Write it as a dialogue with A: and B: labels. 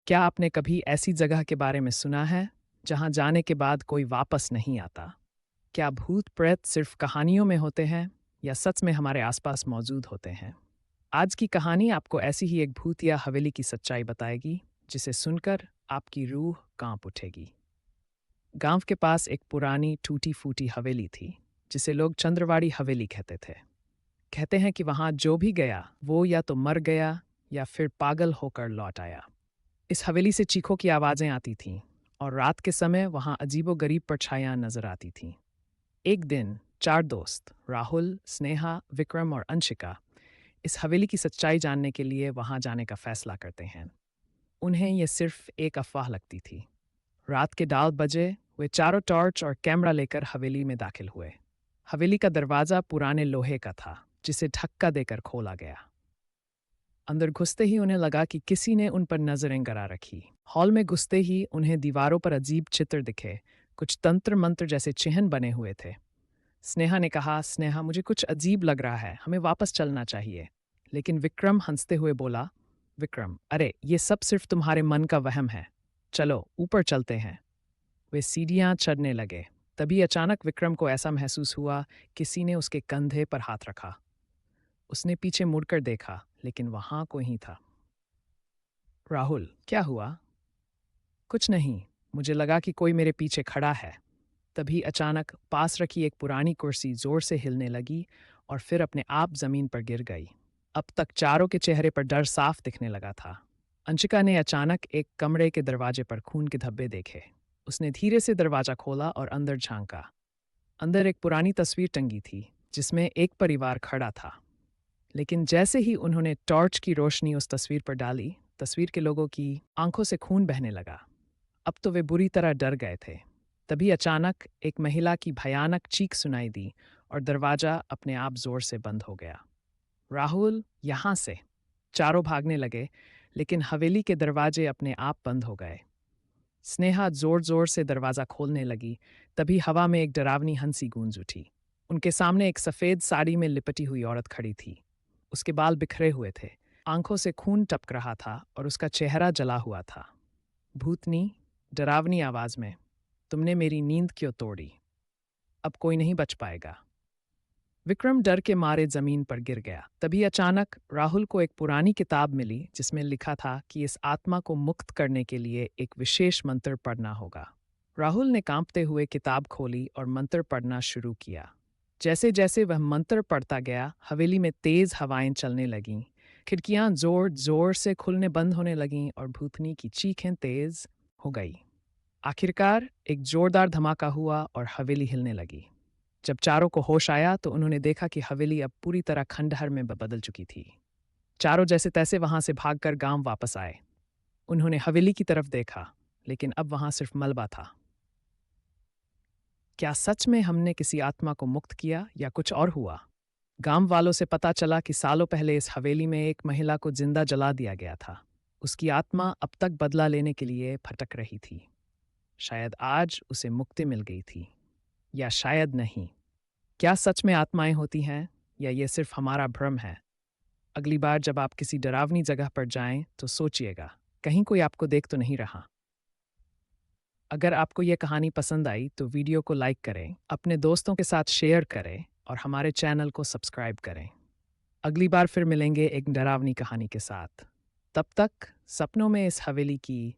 A: क्या आपने कभी ऐसी जगह के बारे में सुना है जहां जाने के बाद कोई वापस नहीं आता? क्या भूत प्रेत सिर्फ कहानियों में होते हैं या सच में हमारे आसपास मौजूद होते हैं? आज की कहानी आपको ऐसी ही एक भूत या हवेली की सच्चाई बताएगी जिसे सुनकर आपकी रूह कांप उठेगी। गांव के पास एक पुरानी टूटी फूटी हवेली थी जिसे लोग चंद्रवाड़ी हवेली कहते थे। कहते हैं कि वहां जो भी गया वो या तो मर गया या फिर पागल होकर लौट आया। इस हवेली से चीखों की आवाज़ें आती थीं और रात के समय वहाँ अजीबो-गरीब परछाइयाँ नजर आती थीं। एक दिन चार दोस्त राहुल, स्नेहा, विक्रम और अंशिका इस हवेली की सच्चाई जानने के लिए वहाँ जाने का फैसला करते हैं। उन्हें यह सिर्फ एक अफवाह लगती थी। रात के 10 बजे वे चारों टॉर्च और कैमरा लेकर हवेली में दाखिल हुए। हवेली का दरवाज़ा पुराने लोहे का था जिसे धक्का देकर खोला गया। अंदर घुसते ही उन्हें लगा कि किसी ने उन पर नजरें गड़ा रखी। हॉल में घुसते ही उन्हें दीवारों पर अजीब चित्र दिखे, कुछ तंत्र मंत्र जैसे चिन्ह बने हुए थे। स्नेहा ने कहा, स्नेहा मुझे कुछ अजीब लग रहा है, हमें वापस चलना चाहिए। लेकिन विक्रम हंसते हुए बोला, विक्रम, अरे ये सब सिर्फ तुम्हारे मन का वहम है, चलो ऊपर चलते हैं। वे सीढ़ियां चढ़ने लगे। तभी अचानक विक्रम को ऐसा महसूस हुआ किसी ने उसके कंधे पर हाथ रखा। उसने पीछे मुड़कर देखा, लेकिन वहां कोई ही था। राहुल, क्या हुआ? कुछ नहीं, मुझे लगा कि कोई मेरे पीछे खड़ा है। तभी अचानक पास रखी एक पुरानी कुर्सी जोर से हिलने लगी और फिर अपने आप जमीन पर गिर गई। अब तक चारों के चेहरे पर डर साफ दिखने लगा था। अंशिका ने अचानक एक कमरे के दरवाजे पर खून के धब्बे देखे। उसने धीरे से दरवाजा खोला और अंदर झांका। अंदर एक पुरानी तस्वीर टंगी थी जिसमें एक परिवार खड़ा था। लेकिन जैसे ही उन्होंने टॉर्च की रोशनी उस तस्वीर पर डाली, तस्वीर के लोगों की आंखों से खून बहने लगा। अब तो वे बुरी तरह डर गए थे। तभी अचानक एक महिला की भयानक चीख सुनाई दी और दरवाजा अपने आप जोर से बंद हो गया। राहुल, यहाँ से! चारों भागने लगे, लेकिन हवेली के दरवाजे अपने आप बंद हो गए। स्नेहा जोर जोर से दरवाजा खोलने लगी। तभी हवा में एक डरावनी हंसी गूंज उठी। उनके सामने एक सफेद साड़ी में लिपटी हुई औरत खड़ी थी। उसके बाल बिखरे हुए थे, आंखों से खून टपक रहा था और उसका चेहरा जला हुआ था। भूतनी, डरावनी आवाज में, तुमने मेरी नींद क्यों तोड़ी? अब कोई नहीं बच पाएगा। विक्रम डर के मारे जमीन पर गिर गया। तभी अचानक राहुल को एक पुरानी किताब मिली जिसमें लिखा था कि इस आत्मा को मुक्त करने के लिए एक विशेष मंत्र पढ़ना होगा। राहुल ने कांपते हुए किताब खोली और मंत्र पढ़ना शुरू किया। जैसे जैसे वह मंत्र पढ़ता गया, हवेली में तेज हवाएं चलने लगीं, खिड़कियां जोर जोर से खुलने बंद होने लगीं और भूतनी की चीखें तेज हो गई। आखिरकार एक जोरदार धमाका हुआ और हवेली हिलने लगी। जब चारों को होश आया तो उन्होंने देखा कि हवेली अब पूरी तरह खंडहर में बदल चुकी थी। चारों जैसे तैसे वहां से भागकर गांव वापस आए। उन्होंने हवेली की तरफ देखा, लेकिन अब वहां सिर्फ मलबा था। क्या सच में हमने किसी आत्मा को मुक्त किया या कुछ और हुआ? गांव वालों से पता चला कि सालों पहले इस हवेली में एक महिला को जिंदा जला दिया गया था। उसकी आत्मा अब तक बदला लेने के लिए भटक रही थी। शायद आज उसे मुक्ति मिल गई थी, या शायद नहीं। क्या सच में आत्माएं होती हैं या ये सिर्फ हमारा भ्रम है? अगली बार जब आप किसी डरावनी जगह पर जाएं तो सोचिएगा, कहीं कोई आपको देख तो नहीं रहा। अगर आपको यह कहानी पसंद आई तो वीडियो को लाइक करें, अपने दोस्तों के साथ शेयर करें और हमारे चैनल को सब्सक्राइब करें। अगली बार फिर मिलेंगे एक डरावनी कहानी के साथ। तब तक सपनों में इस हवेली की